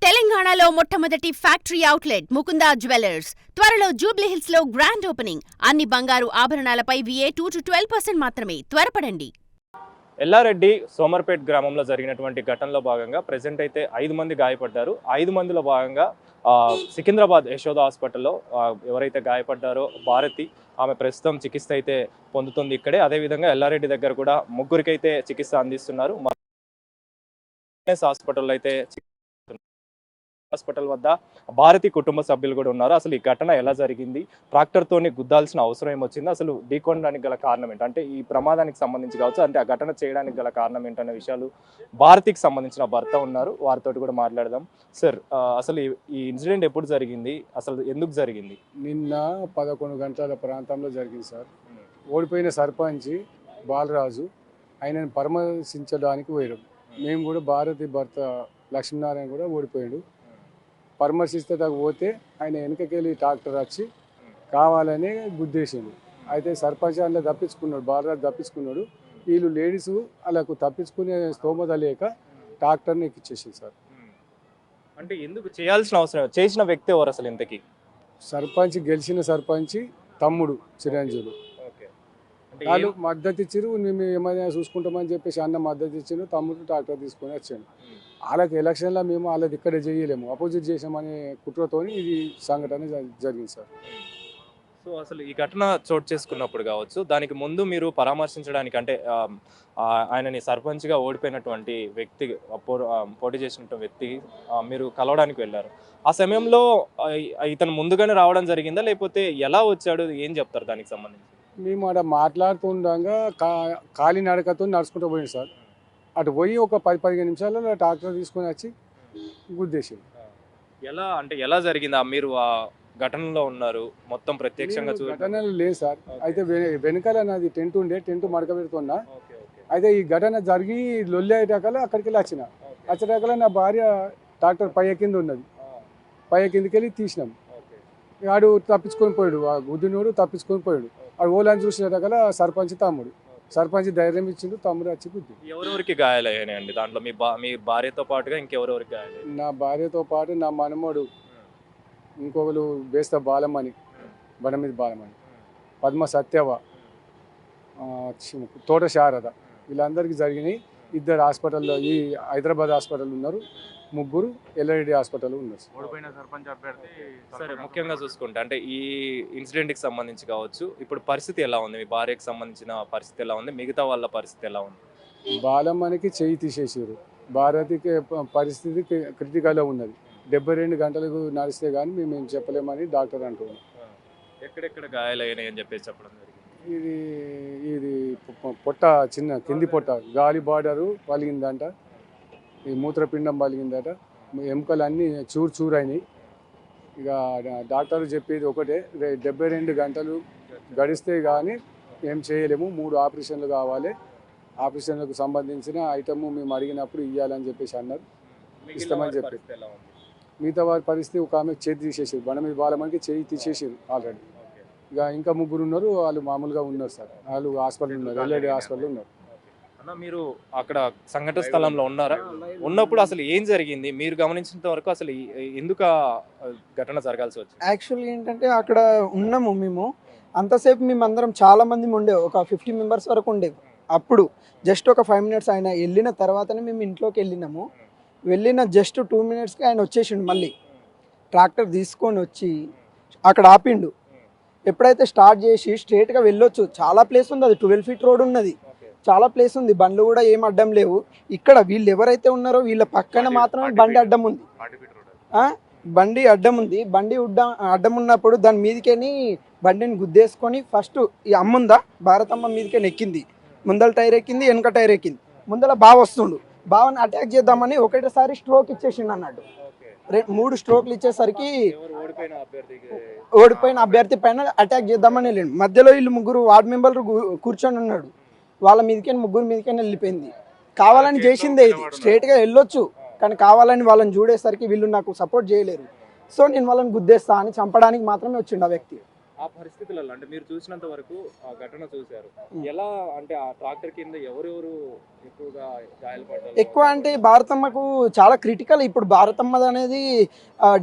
తెలంగాణలో మొట్టమొదటి factory outlet Mukunda jewellers త్వరలో జూబ్లీహిల్స్ లో గ్రాండ్ ఓపెనింగ్. అన్ని బంగారు ఆభరణాలపై VA 2 to 12% మాత్రమే. త్వరపడండి. ఎల్లారెడ్డి సోమర్పేట్ గ్రామంలో జరిగినటువంటి ఘటనలో భాగంగా ప్రెసెంట్ అయితే 5 మంది గాయపడ్డారు. 5 మందిలో భాగంగా సికింద్రాబాద్ యశోద హాస్పిటల్లో ఎవరైతే గాయపడ్డారో భారతి, ఆమె ప్రస్తుతం చికిత్స అయితే పొందుతుంది ఇక్కడే. అదేవిధంగా ఎల్లారెడ్డి దగ్గర కూడా ముగ్గురికైతే చికిత్స అందిస్తున్నారు. హాస్పిటల్లో అయితే హాస్పిటల్ వద్ద భారతి కుటుంబ సభ్యులు కూడా ఉన్నారు. అసలు ఈ ఘటన ఎలా జరిగింది, ట్రాక్టర్తోని గుద్దాల్సిన అవసరం ఏమొచ్చింది, అసలు ఢీకొనడానికి గల కారణం ఏంటి, అంటే ఈ ప్రమాదానికి సంబంధించి కావచ్చు, అంటే ఆ ఘటన చేయడానికి గల కారణం ఏంటనే విషయాలు భారతికి సంబంధించిన భర్త ఉన్నారు, వారితో కూడా మాట్లాడదాం. సార్, అసలు ఈ ఇన్సిడెంట్ ఎప్పుడు జరిగింది, అసలు ఎందుకు జరిగింది? నిన్న 11 గంటల ప్రాంతంలో జరిగింది సార్. ఓడిపోయిన సర్పంచ్ బాలరాజు ఆయనను పరామర్శించడానికి పోయాడు. మేము కూడా భారతి భర్త లక్ష్మీనారాయణ కూడా ఓడిపోయాడు. పరామర్శిస్తే పోతే ఆయన వెనకకెళ్ళి ట్రాక్టర్ వచ్చి కావాలని గుద్దేసిండు. అయితే సర్పంచ్ అందులో తప్పించుకున్నాడు, బాలరాజు తప్పించుకున్నాడు. వీళ్ళు లేడీస్ వాళ్ళకు తప్పించుకునే స్తోమత లేక ట్రాక్టర్ని ఎక్కిచ్చేసింది సార్. అంటే ఎందుకు చేయాల్సిన అవసరం, చేసిన వ్యక్తి ఎవరు అసలు ఇంతకీ? సర్పంచ్, గెలిచిన సర్పంచ్ తమ్ముడు చిరంజీవులు. వాళ్ళు మద్దతు ఇచ్చారు, మేము ఏమైనా చూసుకుంటామని చెప్పేసి అన్న మద్దతు ఇచ్చారు. తమ్ముడు ట్రాక్టర్ తీసుకొని వచ్చాను. వాళ్ళకి ఎలక్షన్లో మేము వాళ్ళది ఇక్కడే చేయలేము, అపోజిట్ చేసామనే కుట్రతో ఇది సంఘటన జరిగింది సార్. సో అసలు ఈ ఘటన చోటు చేసుకున్నప్పుడు కావచ్చు, దానికి ముందు మీరు పరామర్శించడానికి, అంటే ఆయనని సర్పంచ్గా ఓడిపోయినటువంటి వ్యక్తి, పోటీ చేసినటువంటి వ్యక్తి మీరు కలవడానికి వెళ్ళారు. ఆ సమయంలో ఇతను ముందుగానే రావడం జరిగిందా, లేకపోతే ఎలా వచ్చాడు, ఏం చెప్తారు దానికి సంబంధించి? మేము అక్కడ మాట్లాడుతుండగా కాలినడకతో నడుచుకుంటూ పోయింది సార్. అటు పోయి ఒక 10-15 నిమిషాలలో ట్రాక్టర్ తీసుకొని వచ్చి గుద్దేసి. ఎలా అంటే ఎలా జరిగిందా? మీరు ఆ ఘటనలో ఉన్నారు, మొత్తం ప్రత్యక్షంగా ఘటనలు లేదు సార్. అయితే వెనకాల నాది టెంట్ ఉండే, టెంట్ మడక పెడుతున్నా. అయితే ఈ ఘటన జరిగి లొల్లి అయ్యేటాకల అక్కడికి వెళ్ళి వచ్చేటాకల నా భార్య ట్రాక్టర్ పై కింద ఉన్నది. పై కిందకి వెళ్ళి తీసినాం. ఆడు తప్పించుకొని పోయాడు, ఆ గుద్దినోడు తప్పించుకొని పోయాడు. ఆడు ఓలని చూసినటాకల సర్పంచ్ ధైర్యం ఇచ్చిండు, తమ్ముడు వచ్చి గుద్ది. ఎవరెవరికి గాయాలయ్యాయండి దాంట్లో? మీ భార్యతో పాటుగా ఇంకెవరెవరికి గాయాలయ్యాయి? నా భార్యతో పాటు నా మనమోడు, ఇంకొకరు బేస్త బాలమణి, బనమీది బాలమణి, పద్మ సత్యవ, తోట శారద, వీళ్ళందరికీ జరిగినాయి. 2 హాస్పిటల్లో, ఈ హైదరాబాద్ హాస్పిటల్ ఉన్నారు, 3 ఎల్లారెడ్డి హాస్పిటల్ ఉన్నారు. ఓడిపోయిన సర్పంచ్ అభ్యర్థి. సరే, ముఖ్యంగా చూసుకుంటే అంటే ఈ ఇన్సిడెంట్కి సంబంధించి కావచ్చు, ఇప్పుడు పరిస్థితి ఎలా ఉంది, మీ భార్యకు సంబంధించిన పరిస్థితి ఎలా ఉంది, మిగతా వాళ్ళ పరిస్థితి ఎలా ఉంది? బాలమ్మనికి చెయ్యి తీసేసారు. భారతికి పరిస్థితి క్రిటికల్లో ఉన్నది. 72 గంటలకు నడిస్తే కానీ మేము చెప్పలేమని డాక్టర్ అంటున్నాం. ఎక్కడెక్కడ గాయాలయ్యాయి అని చెప్పేసి చెప్పడం జరిగింది. ఇది పొట్ట, చిన్న కింది పొట్ట, గాలి బార్డరు పలిగిందంట, ఈ మూత్రపిండం పలిగిందట, ఎముకలు అన్నీ చూరు అయినాయి. ఇక డాక్టర్లు చెప్పేది ఒకటే, 72 గంటలు గడిస్తే కానీ ఏం చేయలేము, 3 ఆపరేషన్లు కావాలి, ఆపరేషన్లకు సంబంధించిన ఐటమ్ మేము అడిగినప్పుడు ఇవ్వాలని చెప్పేసి అన్నారు. ఇస్తామని చెప్పి. మిగతా వారి పరిస్థితి, ఒక ఆమెకు చేతి తీసేసారు, బనమీది బాలమణికి చేయి తీసేసారు ఆల్రెడీ. ఇక ఇంకా 3 ఉన్నారు, వాళ్ళు మామూలుగా ఉన్నారు సార్. వాళ్ళు హాస్పిటల్ ఉన్నారు, ఎల్లారెడ్డి హాస్పిటల్ ఉన్నారు. అన్న, మీరు అక్కడ సంఘటన స్థలంలో ఉన్నారా? ఉన్నప్పుడు అసలు ఏం జరిగింది, మీరు గమనించినంత వరకు అసలు ఎందుకు ఘటన జరగాల్సి వచ్చింది? యాక్చువల్గా ఏంటంటే అక్కడ ఉన్నాము మేము, అంతసేపు మేము అందరం చాలా మంది ఉండే, ఒక 50 మెంబర్స్ వరకు ఉండేవి. అప్పుడు జస్ట్ ఒక 5 మినిట్స్ ఆయన వెళ్ళిన తర్వాతనే మేము ఇంట్లోకి వెళ్ళినాము. వెళ్ళిన జస్ట్ 2 మినిట్స్కి ఆయన వచ్చేసిండు. మళ్ళీ ట్రాక్టర్ తీసుకొని వచ్చి అక్కడ ఆపిండు. ఎప్పుడైతే స్టార్ట్ చేసి స్ట్రేట్గా వెళ్ళొచ్చు, చాలా ప్లేస్ ఉంది, అది 12 ఫీట్ రోడ్ ఉన్నది, చాలా ప్లేస్ ఉంది, బండ్లు కూడా ఏం అడ్డం లేవు. ఇక్కడ వీళ్ళు ఎవరైతే ఉన్నారో వీళ్ళ పక్కన మాత్రమే బండి అడ్డం ఉంది, బండి అడ్డం ఉంది. బండి అడ్డం ఉన్నప్పుడు దాని మీదకేని బండిని గుద్దేసుకొని ఫస్ట్ ఈ అమ్ముందా భారతమ్మ మీదకేని ఎక్కింది. ముందల టైర్ ఎక్కింది, వెనక టైర్ ఎక్కింది. ముందల బావ వస్తుండు, బావని అటాక్ చేద్దామని ఒకటేసారి స్ట్రోక్ ఇచ్చేసిండు అన్నాడు. 3 స్ట్రోక్లు ఇచ్చేసరికి ఓడిపోయిన అభ్యర్థి పైన అటాక్ చేద్దామని వెళ్ళిండు. మధ్యలో వీళ్ళు 3 వార్డు మెంబర్లు కూర్చొని ఉన్నాడు, వాళ్ళ మీదకైనా 3 మీదకైనా వెళ్ళిపోయింది. కావాలని చేసిందే ఇది, స్ట్రేట్గా వెళ్ళొచ్చు, కానీ కావాలని వాళ్ళని చూడేసరికి వీళ్ళు నాకు సపోర్ట్ చేయలేరు. సో నేను వాళ్ళని గుద్దేస్తా అని చంపడానికి మాత్రమే వచ్చిండు ఆ వ్యక్తి. ఆ పరిస్థితులలో అంటే మీరు చూసినంత వరకు ఆ ఘటన చూశారు. ఉమ్. ఎలా అంటే ఆ ట్రాక్టర్ కింద ఎవరెవరు ఎక్కువగా గాయాలుపడ్డారు? ఎక్కువ అంటే భారతమ్మకు చాలా క్రిటికల్. ఇప్పుడు భారతమ్మది అనేది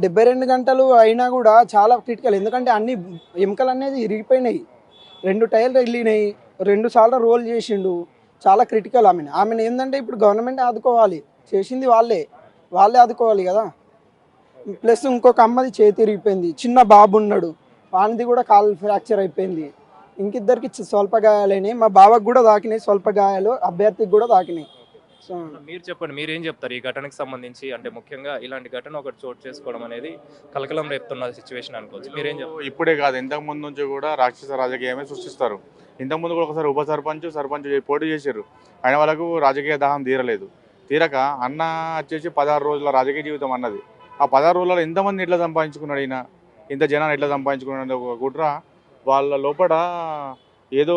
72 గంటలు అయినా కూడా చాలా క్రిటికల్. ఎందుకంటే అన్ని ఎముకలు అనేది ఇరిగిపోయినాయి, 2 టైర్లు వెళ్ళినాయి, 2 సార్లు రోల్ చేసిండు. చాలా క్రిటికల్. ఆమెను ఏంటంటే ఇప్పుడు గవర్నమెంట్ ఆదుకోవాలి, చేసింది వాళ్ళే ఆదుకోవాలి కదా. ప్లస్ ఇంకొక అమ్మది చేతి ఇరిగిపోయింది, చిన్న బాబు ఉన్నాడు, వానిది కూడా కాలు ఫ్రాక్చర్ అయిపోయింది. ఇంకిద్దరికి స్వల్ప గాయాలైనాయి. మా బావకు కూడా తాకినాయి స్వల్ప గాయాలు, అభ్యర్థికి కూడా తాకినాయి. సో మీరు చెప్పండి, మీరేం చెప్తారు ఈ ఘటనకు సంబంధించి? అంటే ముఖ్యంగా ఇలాంటి ఘటన ఒకటి చోటు చేసుకోవడం అనేది కలకలం రేపుతున్న సిచ్యువేషన్ అనుకోవచ్చు. మీరేం చెప్తారు? ఇప్పుడే కాదు, ఇంతకు ముందు నుంచి కూడా రాక్షస రాజకీయమే సృష్టిస్తారు. ఇంతకుముందు కూడా ఒకసారి ఉప సర్పంచ్ పోటీ చేశారు, ఆయన వాళ్ళకు రాజకీయ దాహం తీరక అన్న వచ్చేసి 16 రోజుల రాజకీయ జీవితం అన్నది. ఆ 16 రోజులలో ఎంతమంది ఎట్లా సంపాదించుకున్నాడు, ఈయన ఇంత జనాన్ని ఎట్లా సంపాదించుకున్నాడు ఒక కుట్ర వాళ్ళ లోపల ఏదో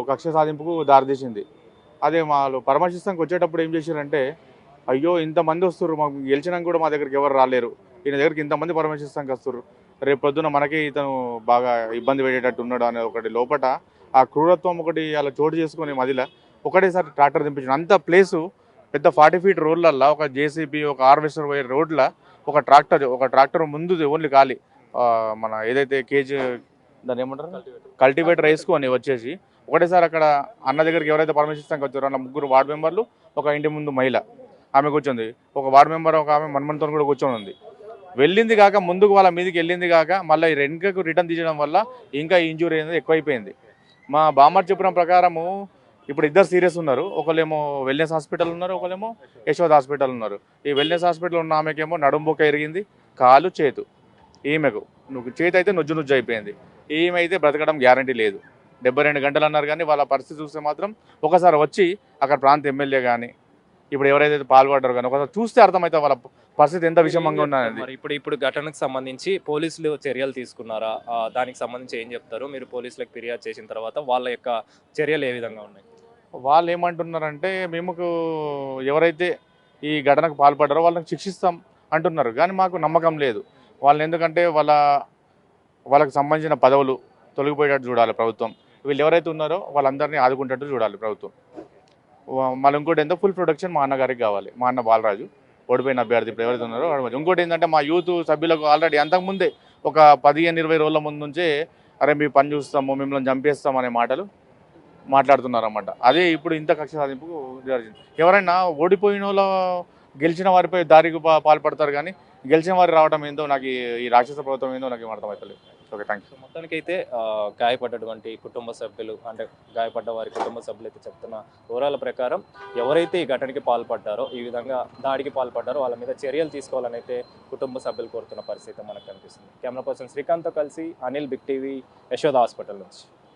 కక్ష సాధింపుకు దారితీసింది. అదే వాళ్ళు పరామర్శిస్తానికి వచ్చేటప్పుడు ఏం చేశారంటే, అయ్యో ఇంతమంది వస్తున్నారు, మాకు గెలిచినాక కూడా మా దగ్గరికి ఎవరు రాలేరు, ఈయన దగ్గరికి ఇంతమంది పరామర్శిస్తానికి వస్తారు, రేపు పొద్దున మనకి ఇతను బాగా ఇబ్బంది పెట్టేటట్టు ఉన్నాడు అనే ఒకటి లోపల ఆ క్రూరత్వం ఒకటి అలా చోటు చేసుకుని మధ్యలో ఒకటేసారి ట్రాక్టర్ దింపించాడు. అంత ప్లేసు పెద్ద 40 ఫీట్ రోడ్లల్లో ఒక జేసీబీ ఒక హార్వెస్టర్ పోయే రోడ్ల ఒక ట్రాక్టర్ ముందు ఓన్లీ ఖాళీ మన ఏదైతే కేజీ దాన్ని ఏమంటారు కల్టివేటర్ వేసుకొని వచ్చేసి ఒకటేసారి అక్కడ అన్న దగ్గరికి ఎవరైతే పర్మిషన్కి వచ్చారో అన్న 3 వార్డు మెంబర్లు, ఒక ఇంటి ముందు మహిళ ఆమె కూర్చుంది, ఒక వార్డు మెంబర్ ఒక ఆమె మన్మన్తో కూడా కూర్చొని ఉంది. వెళ్ళింది కాక ముందుకు వాళ్ళ మీదకి వెళ్ళింది కాక మళ్ళీ ఈ వెనుకకు రిటర్న్ తీయడం వల్ల ఇంకా ఇంజూరీ అనేది ఎక్కువైపోయింది. మా బామ్మర్ చెప్పిన ప్రకారము ఇప్పుడు ఇద్దరు సీరియస్ ఉన్నారు, ఒకళ్ళేమో వెల్నెస్ హాస్పిటల్ ఉన్నారు, ఒకళ్ళేమో యశోద హాస్పిటల్ ఉన్నారు. ఈ వెల్నెస్ హాస్పిటల్ ఉన్న ఆమెకేమో నడుంబొక్క ఎరిగింది, కాలు చేతు, ఈమెకు చేతి అయితే నుజ్జు అయిపోయింది. ఈమె అయితే బ్రతకడం గ్యారంటీ లేదు. 72 గంటలు అన్నారు, కానీ వాళ్ళ పరిస్థితి చూస్తే మాత్రం ఒకసారి వచ్చి అక్కడ ప్రాంత ఎమ్మెల్యే కానీ ఇప్పుడు ఎవరైతే పాల్పడ్డారో కానీ ఒకసారి చూస్తే అర్థమవుతుంది వాళ్ళ పరిస్థితి ఎంత విషమంగా ఉన్నది. మరి ఇప్పుడు ఘటనకు సంబంధించి పోలీసులు చర్యలు తీసుకున్నారా? దానికి సంబంధించి ఏం చెప్తారు? మీరు పోలీసులకు ఫిర్యాదు చేసిన తర్వాత వాళ్ళ యొక్క చర్యలు ఏ విధంగా ఉన్నాయి? వాళ్ళు ఏమంటున్నారంటే, మేము ఎవరైతే ఈ ఘటనకు పాల్పడ్డారో వాళ్ళకి శిక్షిస్తాం అంటున్నారు, కానీ మాకు నమ్మకం లేదు. వాళ్ళని ఎందుకంటే వాళ్ళకి సంబంధించిన పదవులు తొలగిపోయేటట్టు చూడాలి ప్రభుత్వం. వీళ్ళు ఎవరైతే ఉన్నారో వాళ్ళందరినీ ఆదుకుంటట్టు చూడాలి ప్రభుత్వం. మళ్ళీ ఇంకోటి ఏంటో ఫుల్ ప్రొటెక్షన్ మా అన్నగారికి కావాలి. మా అన్న బాలరాజు ఓడిపోయిన అభ్యర్థి ఇప్పుడు ఎవరైతే ఉన్నారో ఇంకోటి ఏంటంటే మా యూత్ సభ్యులకు ఆల్రెడీ అంతకుముందే ఒక 15-20 రోజుల ముందు నుంచే అరే మీ పని చూస్తాము, మిమ్మల్ని చంపేస్తాం అనే మాటలు మాట్లాడుతున్నారు అన్నమాట. అదే ఇప్పుడు ఇంత కక్ష సాధింపుకు జరిగింది. ఎవరైనా ఓడిపోయిన వాళ్ళు గెలిచిన వారిపై దారికి పాల్పడతారు, కానీ గెలిచిన వారు రావడం ఏందో నాకు ఈ రాక్షస ప్రభుత్వం ఏందో నాకు ఏం అర్థమవుతలేదు. Okay, thank you. మొత్తానికైతే గాయపడ్డటువంటి కుటుంబ సభ్యులు అంటే గాయపడ్డ వారి కుటుంబ సభ్యులు అయితే చెప్తున్న వివరాల ప్రకారం ఎవరైతే ఈ ఘటనకి పాల్పడ్డారో, ఈ విధంగా దాడికి పాల్పడ్డారో వాళ్ళ మీద చర్యలు తీసుకోవాలని అయితే కుటుంబ సభ్యులు కోరుతున్న పరిస్థితి మనకు కనిపిస్తుంది. కెమెరా పర్సన్ శ్రీకాంత్తో కలిసి Anil, Big TV, Yashoda hospital నుంచి.